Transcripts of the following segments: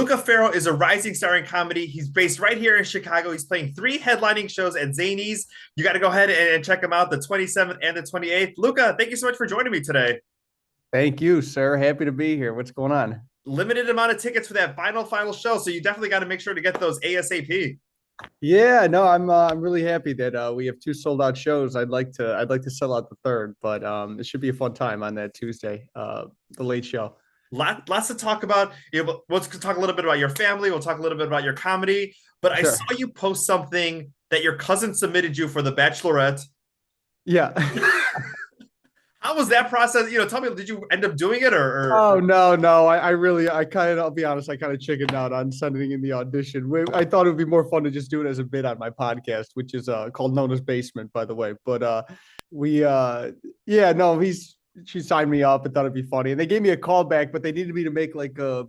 Luca Ferro is a rising star in comedy. He's based right here in Chicago. He's playing three headlining shows at Zanies. You got to go ahead and check him out the 27th and the 28th. Luca, thank you so much for joining me today. Thank you, sir. Happy to be here. What's going on? Limited amount of tickets for that final show, so you definitely got to make sure to get those ASAP. Yeah, no, I'm really happy that we have two sold out shows. I'd like to sell out the third, but it should be a fun time on that Tuesday, the late show. Lots to talk about. We'll talk a little bit about your family. We'll talk a little bit about your comedy. But I Sure. saw you post something that your cousin submitted you for the Bachelorette. Yeah. How was that process? Tell me, did you end up doing it Oh no, no. I'll be honest, I kind of chickened out on sending in the audition. I thought it would be more fun to just do it as a bit on my podcast, which is called Nona's Basement, by the way. But we yeah, no, she signed me up and thought it'd be funny. And they gave me a call back, but they needed me to make like a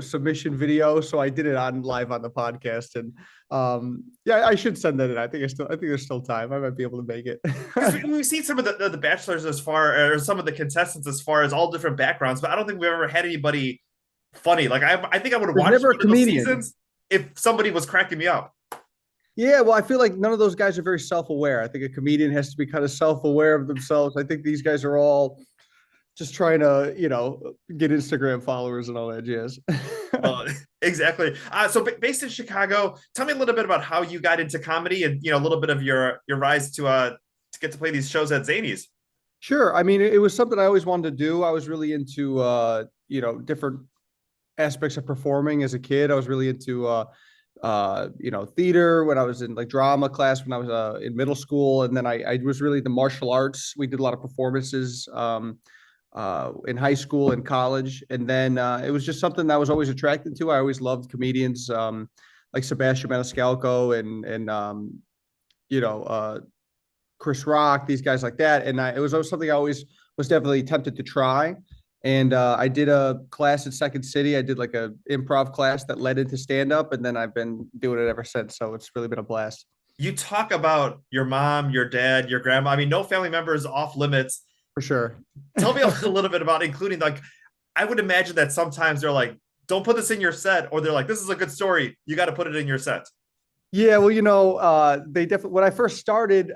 submission video. So I did it on live on the podcast. And yeah, I should send that in. I think there's still time. I might be able to make it. because we've seen some of the bachelors as far or some of the contestants as far as all different backgrounds, but I don't think we've ever had anybody funny. Like I think I would have There's watched never a one of those comedian. seasons if somebody was cracking me up. Yeah, well, I feel like none of those guys are very self-aware. I think a comedian has to be kind of self-aware of themselves. I think these guys are all just trying to, get Instagram followers and all that jazz. Well, exactly. So based in Chicago, tell me a little bit about how you got into comedy and a little bit of your rise to get to play these shows at Zanies. Sure. I mean, it was something I always wanted to do. I was really into, different aspects of performing as a kid. I was really into, theater when I was in like drama class when I was in middle school, and then I was really the martial arts. We did a lot of performances in high school and college, and then it was just something that I was always attracted to. I always loved comedians like Sebastian Maniscalco and you know Chris Rock, these guys like that, and it was always something I always was definitely tempted to try. And I did a class at Second City. I did like a improv class that led into stand up, and then I've been doing it ever since. So it's really been a blast. You talk about your mom, your dad, your grandma. I mean, no family member is off limits. For sure. Tell me a little bit about including, like, I would imagine that sometimes they're like, don't put this in your set, or they're like, this is a good story, you got to put it in your set. Yeah, well, they definitely when I first started,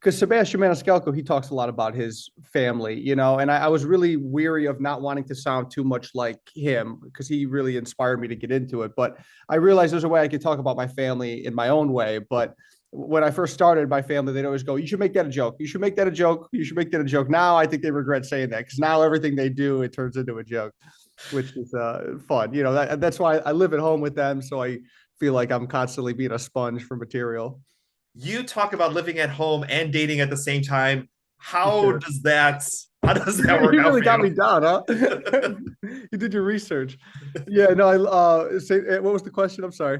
because Sebastian Maniscalco, he talks a lot about his family, and I was really weary of not wanting to sound too much like him because he really inspired me to get into it. But I realized there's a way I could talk about my family in my own way. But when I first started, my family, they'd always go, "You should make that a joke. You should make that a joke. You should make that a joke." Now I think they regret saying that because now everything they do, it turns into a joke, which is fun. That's why I live at home with them, so I feel like I'm constantly being a sponge for material. You talk about living at home and dating at the same time. How Sure. does that how does that You work out really for got me you? down, huh? You did your research. Yeah, no, I say what was the question? I'm sorry.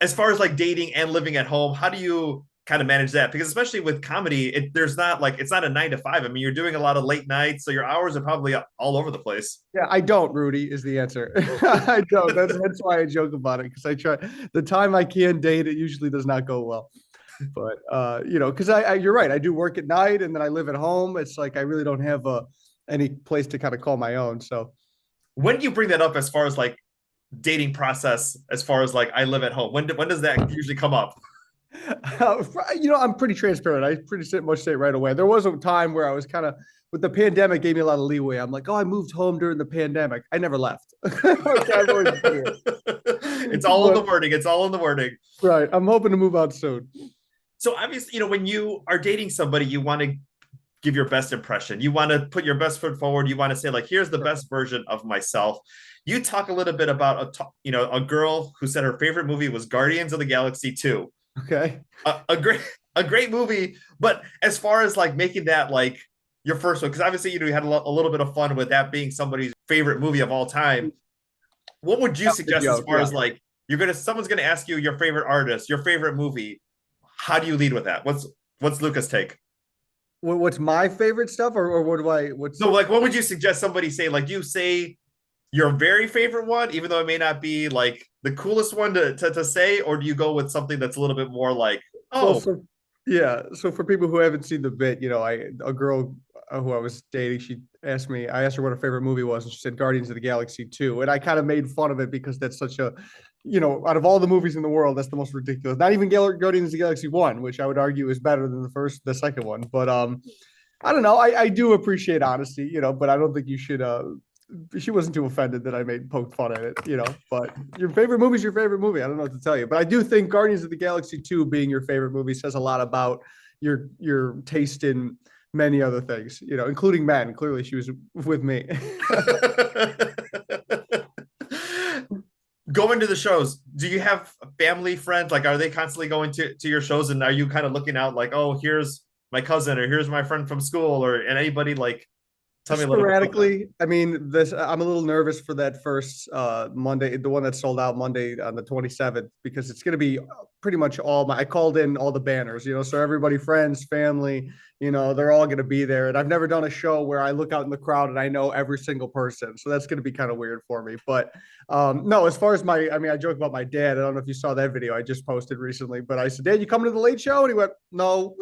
As far as like dating and living at home, how do you kind of manage that? Because especially with comedy, there's not like it's not a 9 to 5. I mean, you're doing a lot of late nights, so your hours are probably all over the place. Yeah, I don't, Rudy, is the answer. I don't. That's why I joke about it because I try the time I can date, it usually does not go well. But because you're right, I do work at night and then I live at home. It's like I really don't have any place to kind of call my own. So When do you bring that up as far as like dating process, as far as like I live at home? When does that usually come up? I'm pretty transparent. I pretty much say it right away. There was a time where I was kind of, with the pandemic, gave me a lot of leeway. I'm like, oh, I moved home during the pandemic. I never left. Okay, I've always been here. It's all in the But, wording. It's all in the wording. right. I'm hoping to move out soon. So obviously, when you are dating somebody, you want to give your best impression. You want to put your best foot forward. You want to say like, here's the best version of myself. You talk a little bit about a girl who said her favorite movie was Guardians of the Galaxy 2. Okay. A great movie, but as far as like making that like your first one, because obviously you had a little bit of fun with that being somebody's favorite movie of all time. What would you That was a suggest as joke, far yeah. as like someone's gonna ask you your favorite artist, your favorite movie? How do you lead with that? What's Lucas' take? What's my favorite stuff, or what do what's So like, what would you suggest somebody say? Like, do you say your very favorite one, even though it may not be like the coolest one to say, or do you go with something that's a little bit more like, well oh, for yeah. So for people who haven't seen the bit, a girl who I was dating, I asked her what her favorite movie was, and she said Guardians of the Galaxy 2. And I kind of made fun of it because that's such a, out of all the movies in the world, that's the most ridiculous. Not even Guardians of the Galaxy 1, which I would argue is better than the second one. But I don't know. I do appreciate honesty, but I don't think you should she wasn't too offended that I made poked fun at it, but your favorite movie is your favorite movie. I don't know what to tell you, but I do think Guardians of the Galaxy 2 being your favorite movie says a lot about your taste in many other things, including men. Clearly she was with me. Going to the shows, do you have family friends? Like, are they constantly going to your shows, and are you kind of looking out like, oh, here's my cousin, or here's my friend from school, and anybody? Like, tell me a little bit about that. Sporadically, I mean, I'm a little nervous for that first Monday, the one that sold out Monday on the 27th, because it's going to be pretty much I called in all the banners, so everybody, friends, family, they're all going to be there. And I've never done a show where I look out in the crowd and I know every single person. So that's going to be kind of weird for me. But no, as far as I joke about my dad. I don't know if you saw that video I just posted recently, but I said, Dad, you coming to the late show? And he went, no.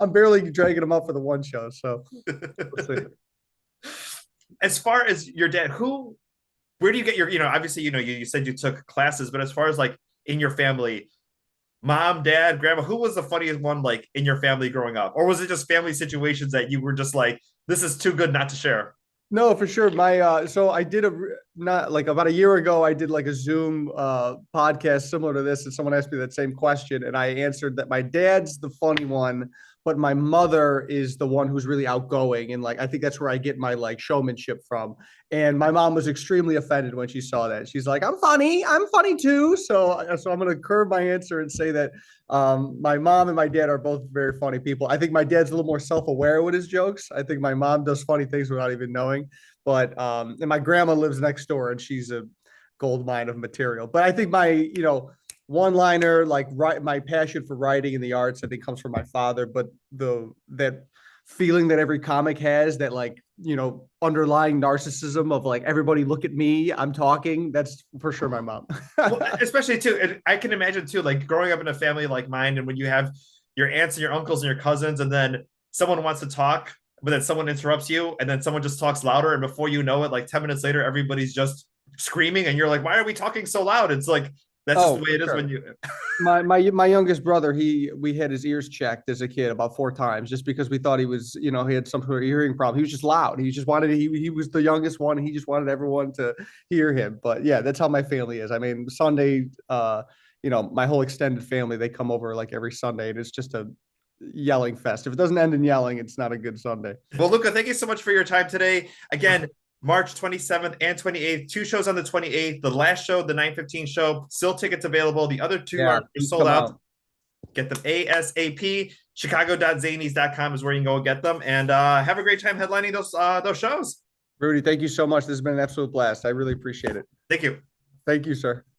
I'm barely dragging him up for the one show. So we'll see. As far as your dad, where do you get your, obviously, you said you took classes, but as far as like in your family, mom, dad, grandma, who was the funniest one like in your family growing up? Or was it just family situations that you were just like, this is too good not to share? No, for sure. So I did not like about a year ago, I did like a Zoom podcast similar to this, and someone asked me that same question, and I answered that my dad's the funny one, but my mother is the one who's really outgoing, and like I think that's where I get my like showmanship from. And my mom was extremely offended when she saw that. She's like, I'm funny too. So I'm going to curb my answer and say that my mom and my dad are both very funny people. I think my dad's a little more self-aware with his jokes. I think my mom does funny things without even knowing. But and my grandma lives next door, and she's a gold mine of material. But I think my one-liner, like my passion for writing and the arts, I think comes from my father. But that feeling that every comic has, that like underlying narcissism of like, everybody look at me, I'm talking, that's for sure my mom. Well, especially too, and I can imagine too, like growing up in a family like mine, and when you have your aunts and your uncles and your cousins, and then someone wants to talk, but then someone interrupts you, and then someone just talks louder, and before you know it, like 10 minutes later, everybody's just screaming, and you're like, why are we talking so loud? It's like, that's just the way it is when you my youngest brother, we had his ears checked as a kid about 4 times, just because we thought he was, he had some sort of hearing problem. He was just loud. He just wanted he was the youngest one. He just wanted everyone to hear him. But yeah, that's how my family is. I mean, Sunday, my whole extended family, they come over like every Sunday, and it's just a yelling fest. If it doesn't end in yelling, it's not a good Sunday. Well, Luca, thank you so much for your time today. Again, March 27th and 28th, 2 shows on the 28th. The last show, the 9:15 show, still tickets available. The other 2 are sold out. Get them ASAP. Chicago.zanies.com is where you can go and get them. And have a great time headlining those shows. Rudy, thank you so much. This has been an absolute blast. I really appreciate it. Thank you. Thank you, sir.